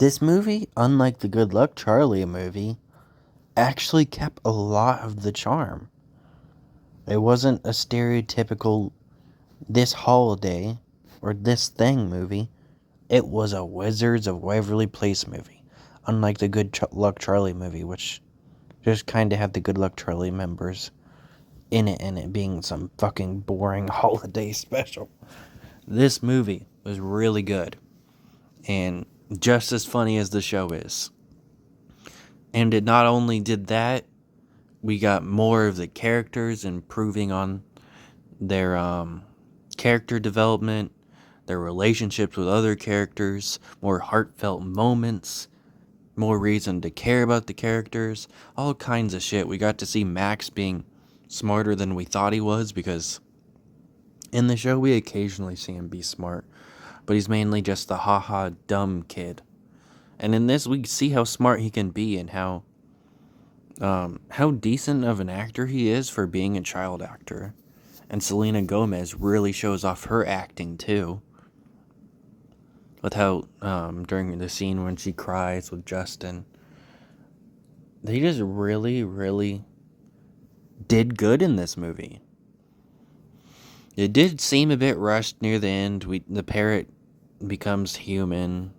This movie, unlike the Good Luck Charlie movie, actually kept a lot of the charm. It wasn't a stereotypical this holiday or this thing movie. It was a Wizards of Waverly Place movie. Unlike the Luck Charlie movie, which just kind of had the Good Luck Charlie members in it and it being some fucking boring holiday special. This movie was really good and just as funny as the show is. And it not only did that, we got more of the characters improving on their character development, their relationships with other characters, more heartfelt moments, more reason to care about the characters, all kinds of shit. We got to see Max being smarter than we thought he was, because in the show we occasionally see him be smart, but he's mainly just the haha dumb kid. And in this we see how smart he can be and how decent of an actor he is for being a child actor. And Selena Gomez really shows off her acting too. With how, during the scene when she cries with Justin, they just really, really did good in this movie. It did seem a bit rushed near the end. The parrot becomes human.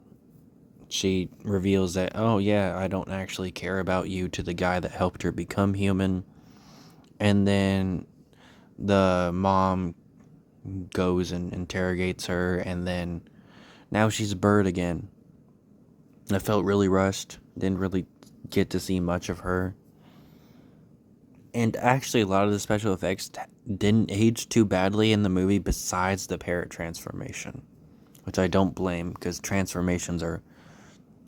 She reveals that, oh yeah, I don't actually care about you, to the guy that helped her become human. And then the mom goes and interrogates her, and then now she's a bird again. I felt really rushed. Didn't really get to see much of her. And actually, a lot of the special effects didn't age too badly in the movie besides the parrot transformation. Which I don't blame, because transformations are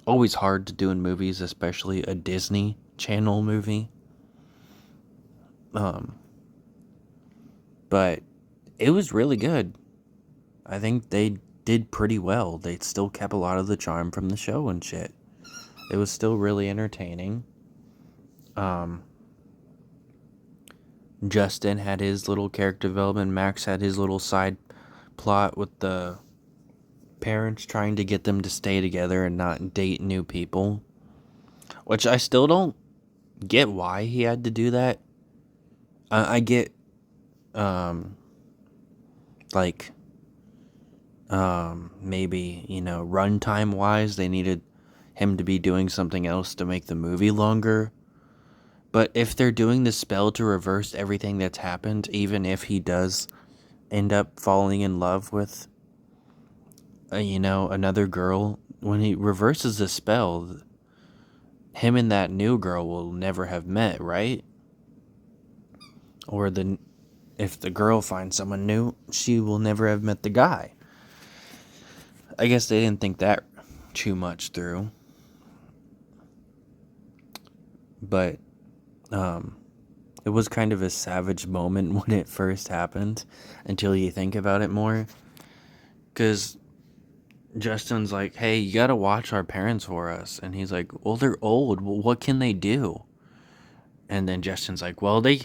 always hard to do in movies, especially a Disney Channel movie. But it was really good. I think they did pretty well. They still kept a lot of the charm from the show and shit. It was still really entertaining. Justin had his little character development. Max had his little side plot with the parents trying to get them to stay together and not date new people. Which I still don't get why he had to do that. I get, maybe, runtime wise, they needed him to be doing something else to make the movie longer. But if they're doing the spell to reverse everything that's happened, even if he does end up falling in love with, another girl, when he reverses the spell, him and that new girl will never have met, right? Or if the girl finds someone new, she will never have met the guy. I guess they didn't think that too much through. But it was kind of a savage moment when it first happened, until you think about it more. Because Justin's like, hey, you gotta watch our parents for us. And he's like, well, they're old. Well, what can they do? And then Justin's like, well, they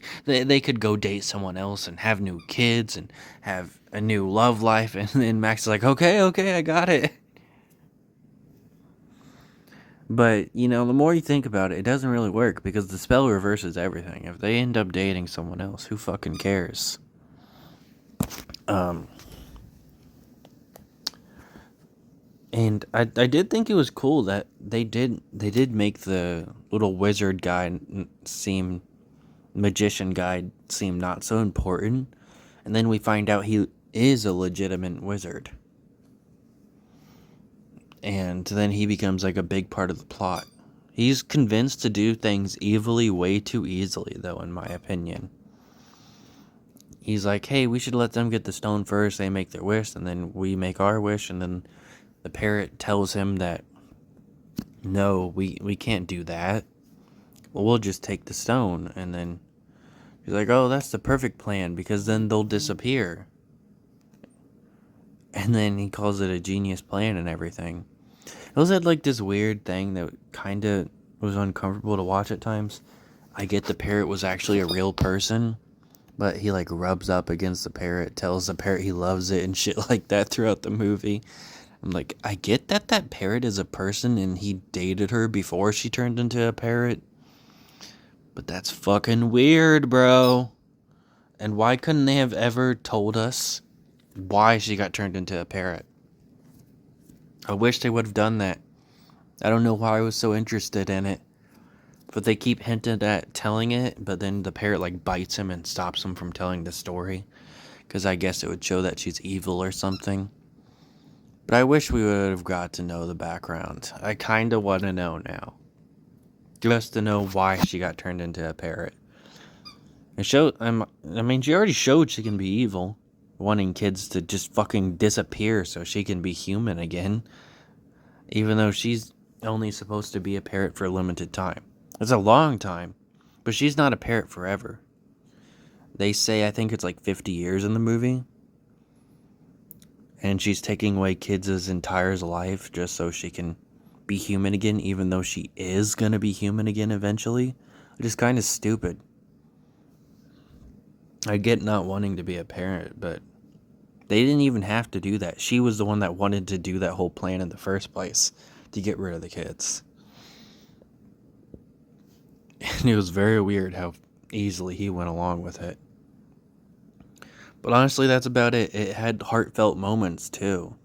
could go date someone else and have new kids and have a new love life. And then Max is like, okay, I got it. But, the more you think about it, it doesn't really work, because the spell reverses everything. If they end up dating someone else, who fucking cares? And I did think it was cool that they did make the little wizard guy magician guy seem not so important. And then we find out he is a legitimate wizard. And then he becomes like a big part of the plot. He's convinced to do things evilly way too easily, though, in my opinion. He's like, hey, we should let them get the stone first. They make their wish, and then we make our wish. And then the parrot tells him that, no, we can't do that. Well, we'll just take the stone. And then he's like, oh, that's the perfect plan, because then they'll disappear. And then he calls it a genius plan and everything. It was like this weird thing that kind of was uncomfortable to watch at times. I get the parrot was actually a real person, but he rubs up against the parrot, tells the parrot he loves it and shit like that throughout the movie. I'm like, I get that that parrot is a person and he dated her before she turned into a parrot. But that's fucking weird, bro. And why couldn't they have ever told us why she got turned into a parrot? I wish they would have done that. I don't know why I was so interested in it. But they keep hinting at telling it, but then the parrot like bites him and stops him from telling the story. Because I guess it would show that she's evil or something. But I wish we would have got to know the background. I kind of want to know now. Just to know why she got turned into a parrot. She already showed she can be evil. Wanting kids to just fucking disappear so she can be human again. Even though she's only supposed to be a parrot for a limited time. It's a long time. But she's not a parrot forever. They say, I think it's like 50 years in the movie. And she's taking away kids' entire life just so she can be human again, even though she is gonna be human again eventually. Which is kind of stupid. I get not wanting to be a parent, but they didn't even have to do that. She was the one that wanted to do that whole plan in the first place to get rid of the kids. And it was very weird how easily he went along with it. But honestly, that's about it. It had heartfelt moments too.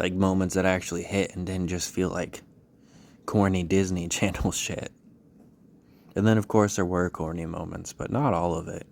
Like moments that actually hit and didn't just feel like corny Disney Channel shit. And then of course there were corny moments, but not all of it.